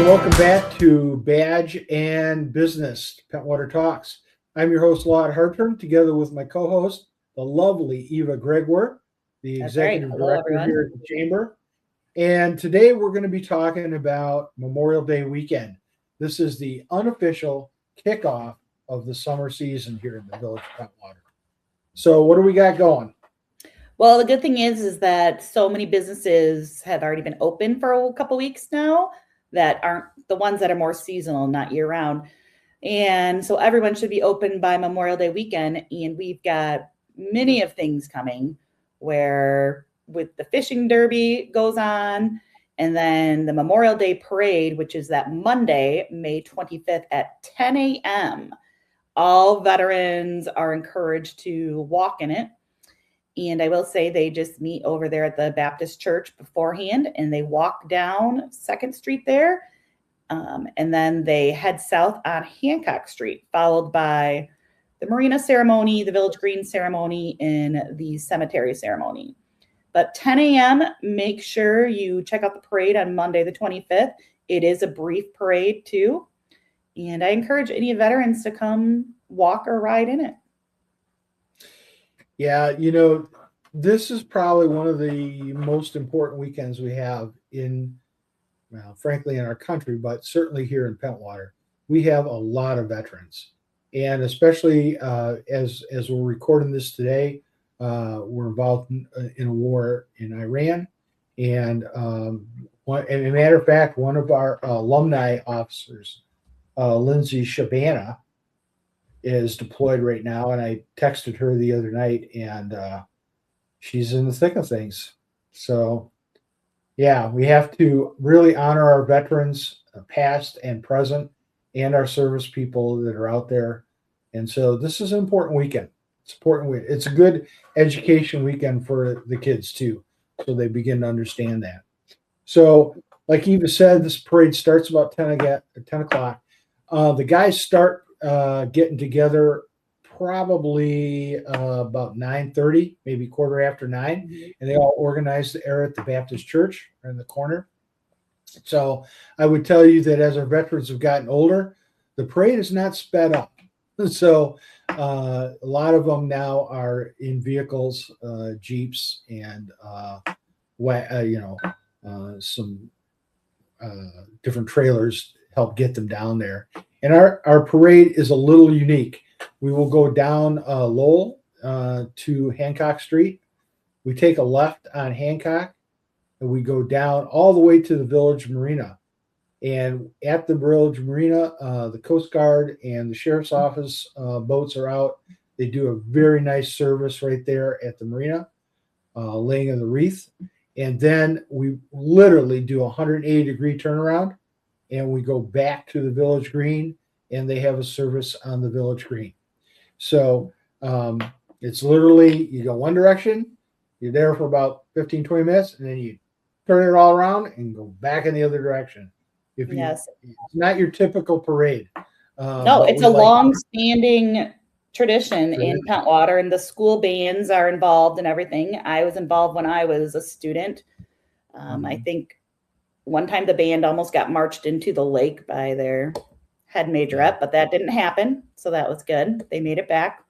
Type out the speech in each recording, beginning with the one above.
Welcome back to Badge and Business, Pentwater Talks. I'm your host, Lawd Hartford, together with my co-host, the lovely Eva Gregoire, the That's right. executive Hello, director everyone. here at the Chamber. And today we're going to be talking about Memorial Day weekend. This is the unofficial kickoff of the summer season here in the village of Pentwater. So what do we got going? Well, the good thing is that so many businesses have already been open for a couple weeks now that aren't the ones that are more seasonal, not year round. And so everyone should be open by Memorial Day weekend. And we've got many of things coming where with the fishing derby goes on, and then the Memorial Day parade, which is that Monday, May 25th at 10 a.m. All veterans are encouraged to walk in it. And I will say they just meet over there at the Baptist church beforehand, and they walk down 2nd Street there. And then they head south on Hancock Street, followed by the Marina ceremony, the Village Green ceremony, and the cemetery ceremony. But 10 a.m., make sure you check out the parade on Monday, the 25th. It is a brief parade, too. And I encourage any veterans to come walk or ride in it. Yeah, this is probably one of the most important weekends we have frankly, in our country, but certainly here in Pentwater. We have a lot of veterans. And especially as we're recording this today, we're involved in a war in Iran. And as a matter of fact, one of our alumni officers, Lindsay Shabana, is deployed right now. And I texted her the other night, and she's in the thick of things. So, yeah, we have to really honor our veterans, past and present, and our service people that are out there. And so this is an important weekend. It's important. It's a good education weekend for the kids too, so they begin to understand that. So, like Eva said, this parade starts about 10 o'clock. The guys start getting together probably about 9:30, maybe quarter after 9, and they all organize there at the Baptist church in the corner. So I would tell you that as our veterans have gotten older, the parade is not sped up. So a lot of them now are in vehicles, Jeeps, and some different trailers help get them down there. And our parade is a little unique. We will go down Lowell to Hancock Street. We take a left on Hancock, and we go down all the way to the Village Marina. And at the Village Marina, the Coast Guard and the Sheriff's Office boats are out. They do a very nice service right there at the marina, laying of the wreath. And then we literally do a 180-degree turnaround, and we go back to the Village Green, and they have a service on the Village Green. So it's literally, you go one direction, you're there for about 15, 20 minutes, and then you turn it all around and go back in the other direction. Yes. It's not your typical parade. No, it's a long-standing tradition in Pentwater, and the school bands are involved in everything. I was involved when I was a student. I think one time the band almost got marched into the lake by their head majorette, but that didn't happen. So that was good. They made it back.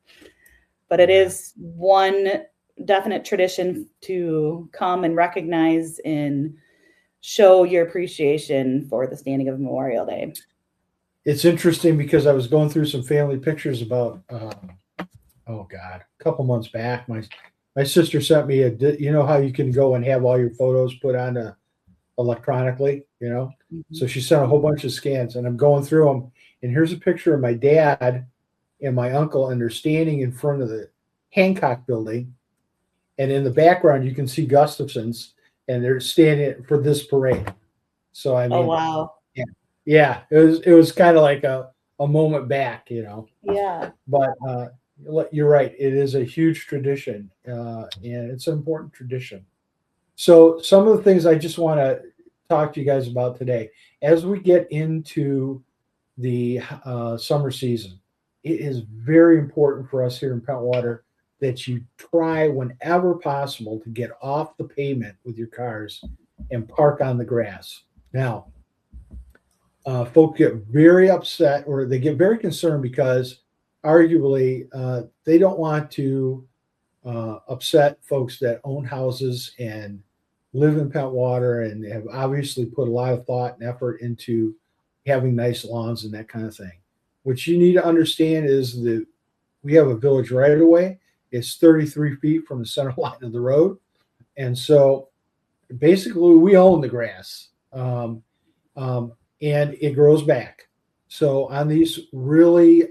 But it is one definite tradition to come and recognize and show your appreciation for the standing of Memorial Day. It's interesting because I was going through some family pictures about, a couple months back. My sister sent me how you can go and have all your photos put on electronically, So she sent a whole bunch of scans, and I'm going through them. And here's a picture of my dad and my uncle, and they're standing in front of the Hancock building. And in the background, you can see Gustafson's, and they're standing for this parade. So I mean, oh wow, yeah, it was kind of like a moment back, Yeah. But you're right, it is a huge tradition, and it's an important tradition. So some of the things I just want to talk to you guys about today, as we get into the summer season, it is very important for us here in Pentwater that you try whenever possible to get off the pavement with your cars and park on the grass. Now, Folks get very upset or they get very concerned because arguably they don't want to upset folks that own houses and live in Pentwater and have obviously put a lot of thought and effort into having nice lawns and that kind of thing. What you need to understand is that we have a village right away. It's 33 feet from the center line of the road. And so basically we own the grass. And it grows back. So on these really,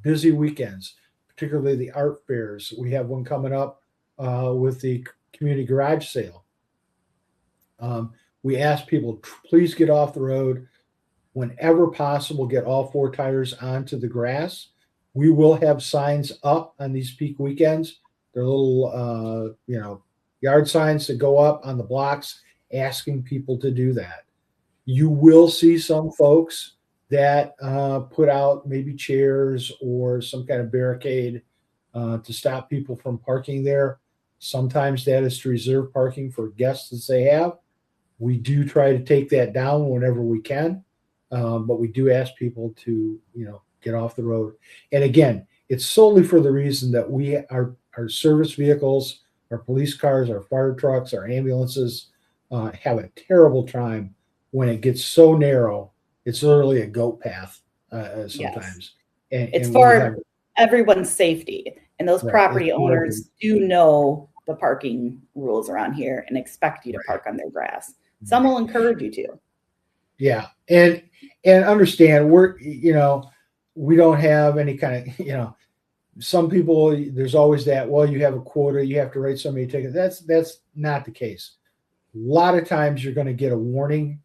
busy weekends, particularly the art fairs, we have one coming up with the community garage sale. We ask people, please get off the road whenever possible. Get all four tires onto the grass. We will have signs up on these peak weekends. They're little, yard signs that go up on the blocks asking people to do that. You will see some folks that put out maybe chairs or some kind of barricade to stop people from parking there. Sometimes that is to reserve parking for guests that they have. We do try to take that down whenever we can, but we do ask people to, get off the road. And again, it's solely for the reason that our service vehicles, our police cars, our fire trucks, our ambulances have a terrible time when it gets so narrow. It's literally a goat path sometimes. Yes. It's for everyone's safety. And those property owners do know the parking rules around here and expect you to park on their grass. Some will encourage you to. Yeah. And understand we don't have any kind of, some people, there's always that, well, you have a quota, you have to write so many tickets. That's not the case. A lot of times you're going to get a warning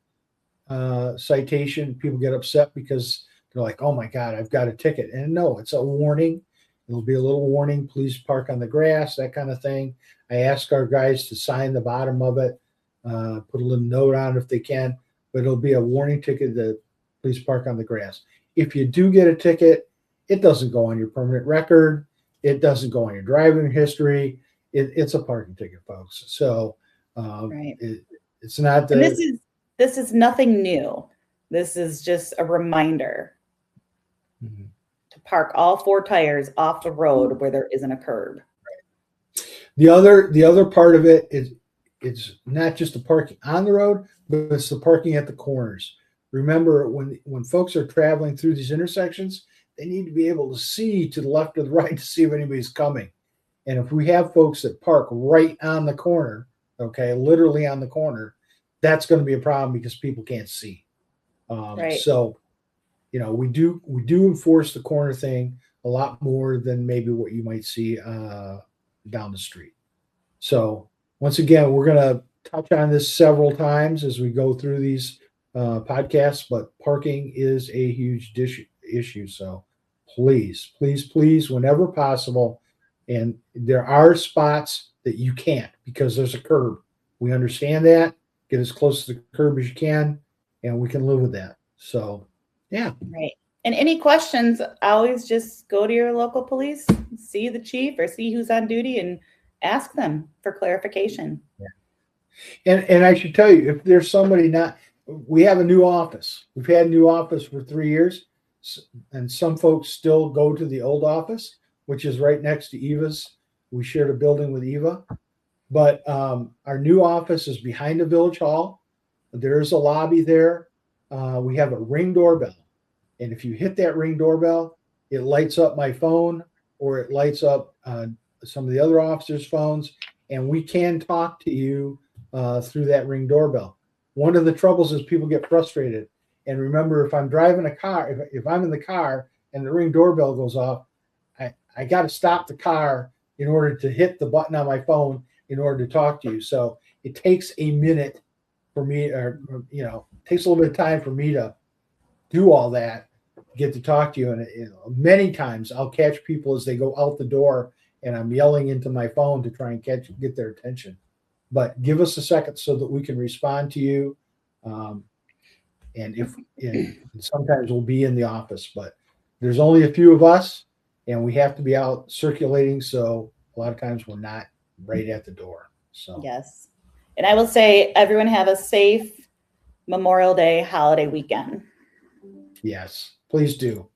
citation. People get upset because they're like, oh my God, I've got a ticket. And no, it's a warning. It'll be a little warning. Please park on the grass, that kind of thing. I ask our guys to sign the bottom of it, put a little note on it if they can, but it'll be a warning ticket that please park on the grass. If you do get a ticket, it doesn't go on your permanent record. It doesn't go on your driving history. It's a parking ticket, folks. So it's not the. And this is nothing new. This is just a reminder to park all four tires off the road where there isn't a curb. The other part of it is it's not just the parking on the road, but it's the parking at the corners. Remember, when folks are traveling through these intersections, they need to be able to see to the left or the right to see if anybody's coming. And if we have folks that park right on the corner, literally on the corner, that's going to be a problem because people can't see. So, we do enforce the corner thing a lot more than maybe what you might see down the street. So once again, we're going to touch on this several times as we go through these podcasts, but parking is a huge issue. So please, whenever possible. And there are spots that you can't because there's a curb. We understand that. Get as close to the curb as you can, and we can live with that. So, yeah. Right. And any questions, always just go to your local police, see the chief or see who's on duty and ask them for clarification. Yeah. And I should tell you, if there's somebody we have a new office. We've had a new office for 3 years, and some folks still go to the old office, which is right next to Eva's. We shared a building with Eva. But our new office is behind the village hall. There's a lobby there. We have a Ring doorbell. And if you hit that Ring doorbell, it lights up my phone or it lights up some of the other officers' phones. And we can talk to you through that Ring doorbell. One of the troubles is people get frustrated. And remember, if I'm driving a car, if I'm in the car and the Ring doorbell goes off, I got to stop the car in order to hit the button on my phone in order to talk to you. So it takes a minute for me, takes a little bit of time for me to do all that, get to talk to you. And many times I'll catch people as they go out the door and I'm yelling into my phone to try and get their attention. But give us a second so that we can respond to you. And sometimes we'll be in the office, but there's only a few of us and we have to be out circulating. So a lot of times we're not right at the door. So yes. And I will say, everyone have a safe Memorial Day holiday weekend. Yes, please do.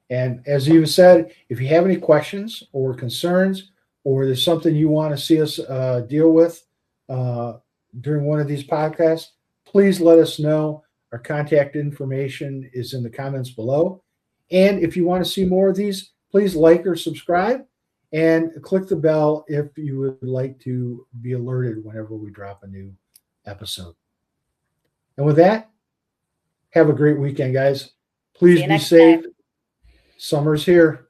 And as Eva said, if you have any questions or concerns, or there's something you want to see us deal with during one of these podcasts, please let us know. Our contact information is in the comments below. And if you want to see more of these, please like or subscribe and click the bell if you would like to be alerted whenever we drop a new episode. And with that, have a great weekend, guys. See Please you be next safe. time. Summer's here.